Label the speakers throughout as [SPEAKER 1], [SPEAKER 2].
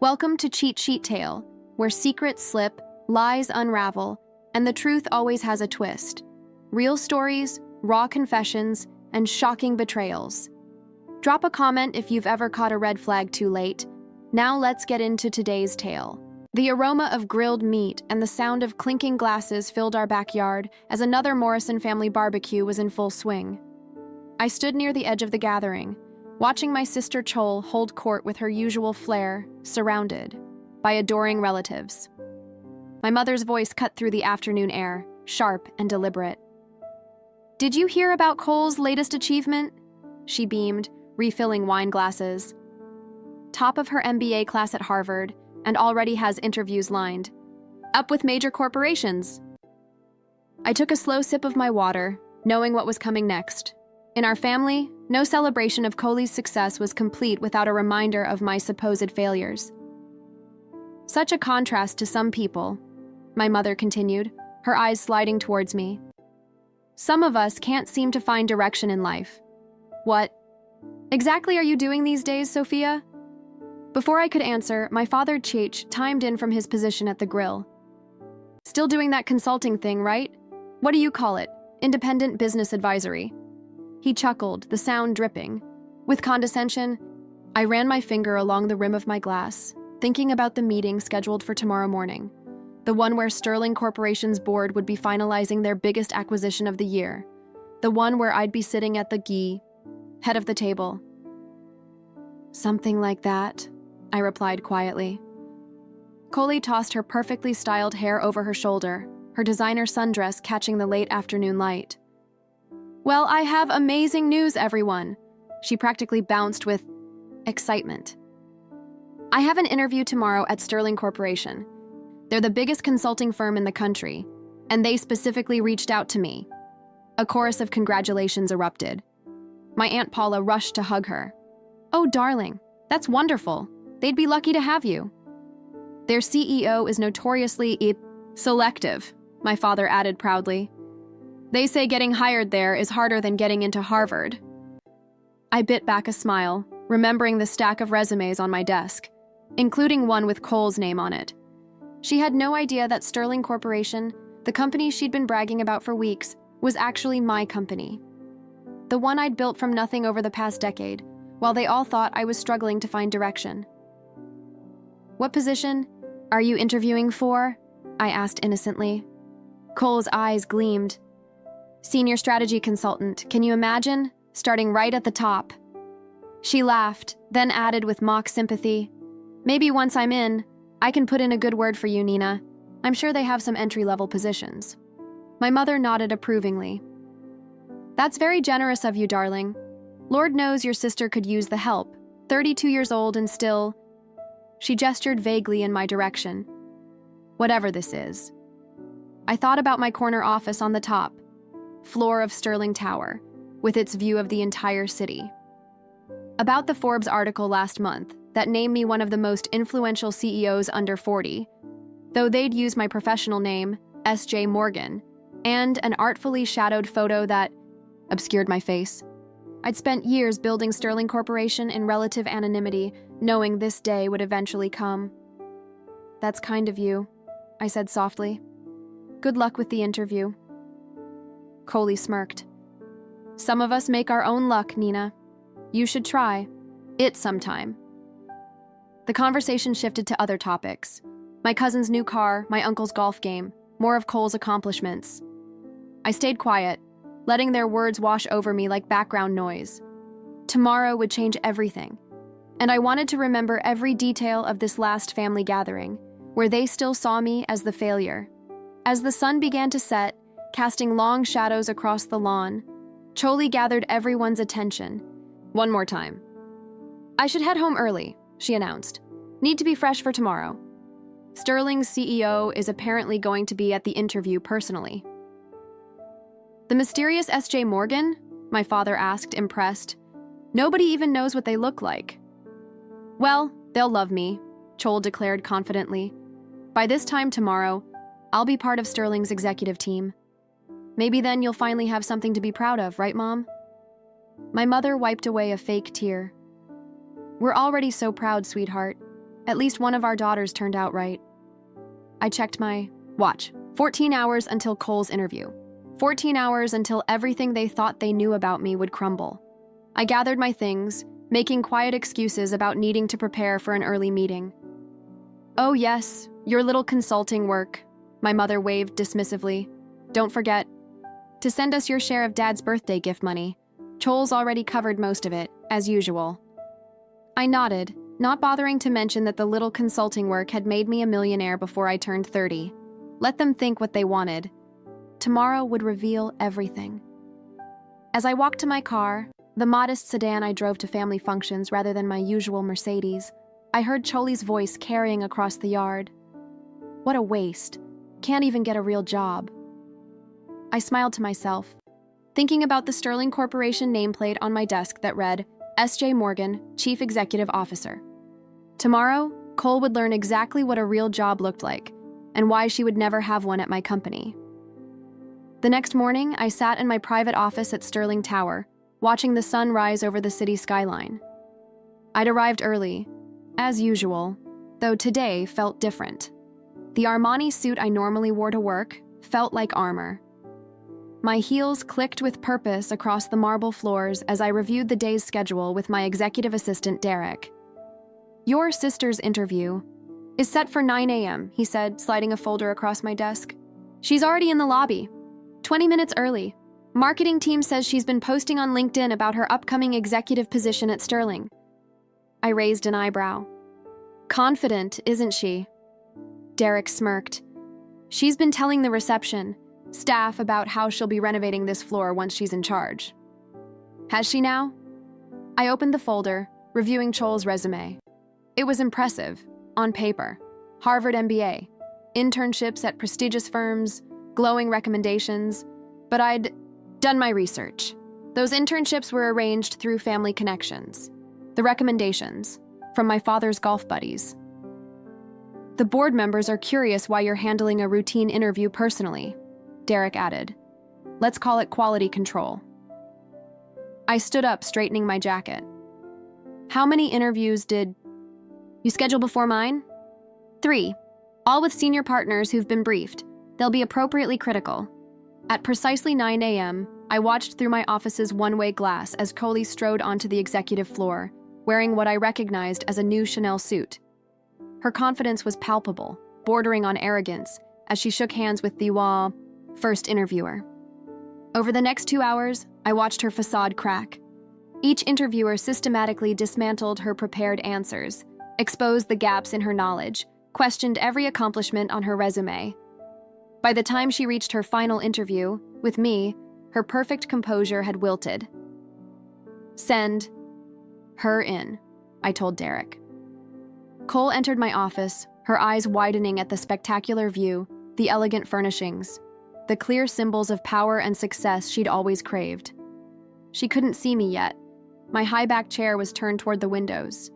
[SPEAKER 1] Welcome to Cheat Sheet Tale, where secrets slip, lies unravel, and the truth always has a twist. Real stories, raw confessions, and shocking betrayals. Drop a comment if you've ever caught a red flag too late. Now let's get into today's tale. The aroma of grilled meat and the sound of clinking glasses filled our backyard as another Morrison family barbecue was in full swing. I stood near the edge of the gathering, watching my sister Chol hold court with her usual flair, surrounded by adoring relatives. My mother's voice cut through the afternoon air, sharp and deliberate. "Did you hear about Cole's latest achievement?" She beamed, refilling wine glasses. "Top of her MBA class at Harvard, and already has interviews lined. Up with major corporations." I took a slow sip of my water, knowing what was coming next. In our family, no celebration of Cole's success was complete without a reminder of my supposed failures. "Such a contrast to some people," my mother continued, her eyes sliding towards me. "Some of us can't seem to find direction in life." "What exactly are you doing these days, Sophia?" Before I could answer, my father Cheech chimed in from his position at the grill. "Still doing that consulting thing, right? What do you call it? Independent business advisory." He chuckled, the sound dripping. With condescension, I ran my finger along the rim of my glass, thinking about the meeting scheduled for tomorrow morning, the one where Sterling Corporation's board would be finalizing their biggest acquisition of the year, the one where I'd be sitting at the head of the table. "Something like that," I replied quietly. Coley tossed her perfectly styled hair over her shoulder, her designer sundress catching the late afternoon light. "Well, I have amazing news, everyone." She practically bounced with excitement. "I have an interview tomorrow at Sterling Corporation. They're the biggest consulting firm in the country, and they specifically reached out to me." A chorus of congratulations erupted. My Aunt Paula rushed to hug her. "Oh, darling, that's wonderful. They'd be lucky to have you." "Their CEO is notoriously selective," my father added proudly. "They say getting hired there is harder than getting into Harvard." I bit back a smile, remembering the stack of resumes on my desk, including one with Cole's name on it. She had no idea that Sterling Corporation, the company she'd been bragging about for weeks, was actually my company. The one I'd built from nothing over the past decade, while they all thought I was struggling to find direction. "What position are you interviewing for?" I asked innocently. Cole's eyes gleamed. "Senior strategy consultant, can you imagine? Starting right at the top." She laughed, then added with mock sympathy, "Maybe once I'm in, I can put in a good word for you, Nina. I'm sure they have some entry-level positions." My mother nodded approvingly. "That's very generous of you, darling. Lord knows your sister could use the help. 32 years old and still..." She gestured vaguely in my direction. "Whatever this is." I thought about my corner office on the top floor of Sterling Tower, with its view of the entire city. About the Forbes article last month that named me one of the most influential CEOs under 40, though they'd used my professional name, S.J. Morgan, and an artfully shadowed photo that obscured my face. I'd spent years building Sterling Corporation in relative anonymity, knowing this day would eventually come. "That's kind of you," I said softly. "Good luck with the interview." Coley smirked. "Some of us make our own luck, Nina. You should try it sometime." The conversation shifted to other topics. My cousin's new car, my uncle's golf game, more of Cole's accomplishments. I stayed quiet, letting their words wash over me like background noise. Tomorrow would change everything, and I wanted to remember every detail of this last family gathering, where they still saw me as the failure. As the sun began to set, casting long shadows across the lawn, Choli gathered everyone's attention. "One more time." "I should head home early," she announced. "Need to be fresh for tomorrow." Sterling's CEO is apparently going to be at the interview personally. "The mysterious S.J. Morgan?" my father asked, impressed. "Nobody even knows what they look like." "Well, they'll love me," Chol declared confidently. "By this time tomorrow, I'll be part of Sterling's executive team. Maybe then you'll finally have something to be proud of, right, Mom?" My mother wiped away a fake tear. "We're already so proud, sweetheart. At least one of our daughters turned out right. I checked my watch. 14 hours until Cole's interview. 14 hours until everything they thought they knew about me would crumble. I gathered my things, making quiet excuses about needing to prepare for an early meeting. "Oh yes, your little consulting work," my mother waved dismissively. "Don't forget to send us your share of Dad's birthday gift money. Chole's already covered most of it, as usual." I nodded, not bothering to mention that the little consulting work had made me a millionaire before I turned 30. Let them think what they wanted. Tomorrow would reveal everything. As I walked to my car, the modest sedan I drove to family functions rather than my usual Mercedes, I heard Chole's voice carrying across the yard. "What a waste. Can't even get a real job." I smiled to myself, thinking about the Sterling Corporation nameplate on my desk that read, S.J. Morgan, Chief Executive Officer. Tomorrow, Cole would learn exactly what a real job looked like, and why she would never have one at my company. The next morning, I sat in my private office at Sterling Tower, watching the sun rise over the city skyline. I'd arrived early, as usual, though today felt different. The Armani suit I normally wore to work felt like armor. My heels clicked with purpose across the marble floors as I reviewed the day's schedule with my executive assistant, Derek. "Your sister's interview is set for 9 a.m., he said, sliding a folder across my desk. "She's already in the lobby, 20 minutes early. Marketing team says she's been posting on LinkedIn about her upcoming executive position at Sterling." I raised an eyebrow. "Confident, isn't she?" Derek smirked. "She's been telling the reception staff about how she'll be renovating this floor once she's in charge." "Has she now?" I opened the folder, reviewing Chole's resume. It was impressive, on paper. Harvard MBA, internships at prestigious firms, glowing recommendations, but I'd done my research. Those internships were arranged through family connections. The recommendations, from my father's golf buddies. "The board members are curious why you're handling a routine interview personally," Derek added. "Let's call it quality control." I stood up, straightening my jacket. "How many interviews did you schedule before mine?" 3, all with senior partners who've been briefed. They'll be appropriately critical. At precisely 9 a.m., I watched through my office's one-way glass as Cole strode onto the executive floor, wearing what I recognized as a new Chanel suit. Her confidence was palpable, bordering on arrogance, as she shook hands with the first interviewer. Over the next 2 hours, I watched her facade crack. Each interviewer systematically dismantled her prepared answers, exposed the gaps in her knowledge, questioned every accomplishment on her resume. By the time she reached her final interview, with me, her perfect composure had wilted. "Send her in," I told Derek. Cole entered my office, her eyes widening at the spectacular view, the elegant furnishings, the clear symbols of power and success she'd always craved. She couldn't see me yet. My high-backed chair was turned toward the windows.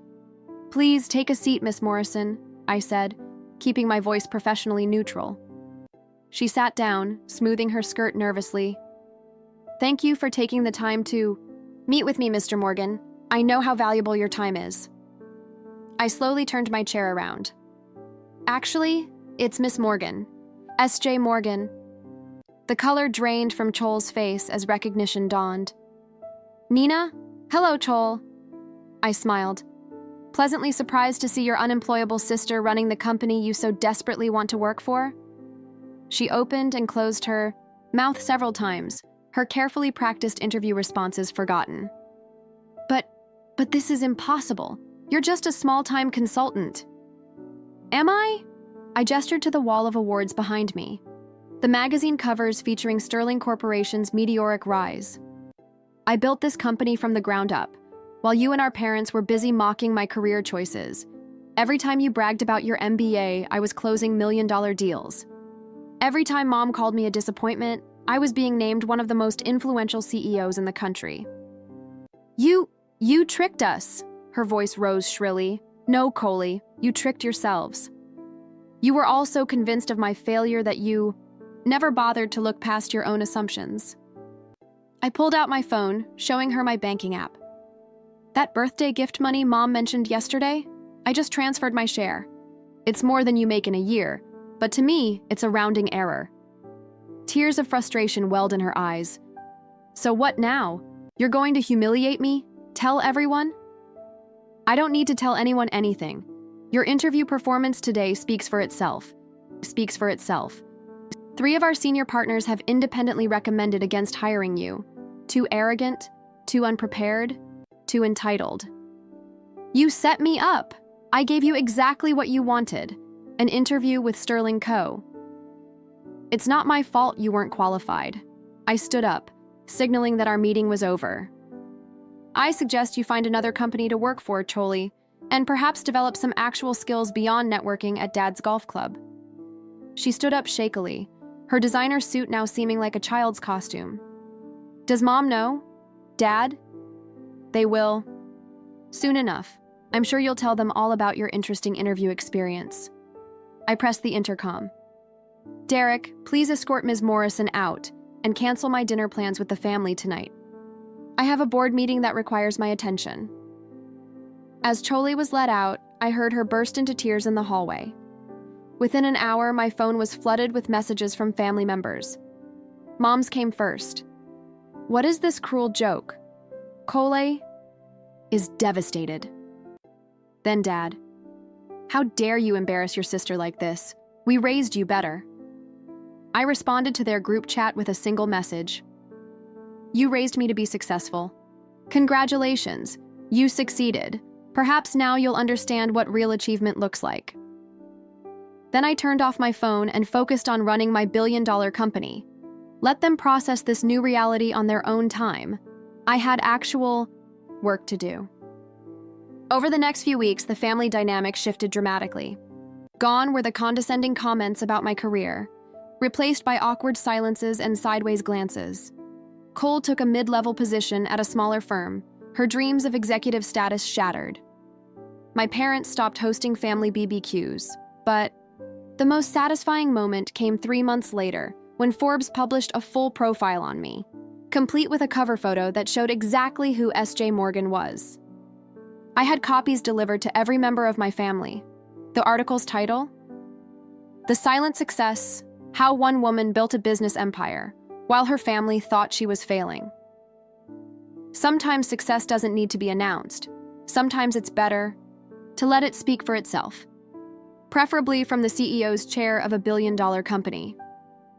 [SPEAKER 1] "Please take a seat, Miss Morrison," I said, keeping my voice professionally neutral. She sat down, smoothing her skirt nervously. "Thank you for taking the time to meet with me, Mr. Morgan. I know how valuable your time is." I slowly turned my chair around. "Actually, it's Miss Morgan. S.J. Morgan." The color drained from Chole's face as recognition dawned. "Nina? Hello, Chole." I smiled, pleasantly surprised to see your unemployable sister running the company you so desperately want to work for. She opened and closed her mouth several times, her carefully practiced interview responses forgotten. But this is impossible. You're just a small-time consultant." "Am I?" I gestured to the wall of awards behind me. The magazine covers featuring Sterling Corporation's meteoric rise. "I built this company from the ground up, while you and our parents were busy mocking my career choices. Every time you bragged about your MBA, I was closing million-dollar deals. Every time Mom called me a disappointment, I was being named one of the most influential CEOs in the country." You tricked us," her voice rose shrilly. "No, Cole, you tricked yourselves. You were all so convinced of my failure that you never bothered to look past your own assumptions." I pulled out my phone, showing her my banking app. "That birthday gift money Mom mentioned yesterday? I just transferred my share. It's more than you make in a year, but to me, it's a rounding error. Tears of frustration welled in her eyes. So what now? You're going to humiliate me? Tell everyone? I don't need to tell anyone anything. Your interview performance today speaks for itself. Speaks for itself. 3 of our senior partners have independently recommended against hiring you. Too arrogant, too unprepared, too entitled. You set me up. I gave you exactly what you wanted, an interview with Sterling Co. It's not my fault you weren't qualified. I stood up, signaling that our meeting was over. I suggest you find another company to work for, Choli, and perhaps develop some actual skills beyond networking at Dad's golf club. She stood up shakily, her designer suit now seeming like a child's costume. Does Mom know? Dad? They will. Soon enough. I'm sure you'll tell them all about your interesting interview experience. I pressed the intercom. Derek, please escort Ms. Morrison out and cancel my dinner plans with the family tonight. I have a board meeting that requires my attention. As Choli was let out, I heard her burst into tears in the hallway. Within an hour, my phone was flooded with messages from family members. Mom's came first. What is this cruel joke? Cole is devastated. Then Dad. How dare you embarrass your sister like this? We raised you better. I responded to their group chat with a single message. You raised me to be successful. Congratulations, you succeeded. Perhaps now you'll understand what real achievement looks like. Then I turned off my phone and focused on running my billion-dollar company. Let them process this new reality on their own time. I had actual work to do. Over the next few weeks, the family dynamic shifted dramatically. Gone were the condescending comments about my career, replaced by awkward silences and sideways glances. Cole took a mid-level position at a smaller firm, her dreams of executive status shattered. My parents stopped hosting family BBQs, but the most satisfying moment came 3 months later when Forbes published a full profile on me, complete with a cover photo that showed exactly who S.J. Morgan was. I had copies delivered to every member of my family. The article's title? The Silent Success: How One Woman Built a Business Empire, while her family thought she was failing. Sometimes success doesn't need to be announced. Sometimes it's better to let it speak for itself, preferably from the CEO's chair of a billion-dollar company.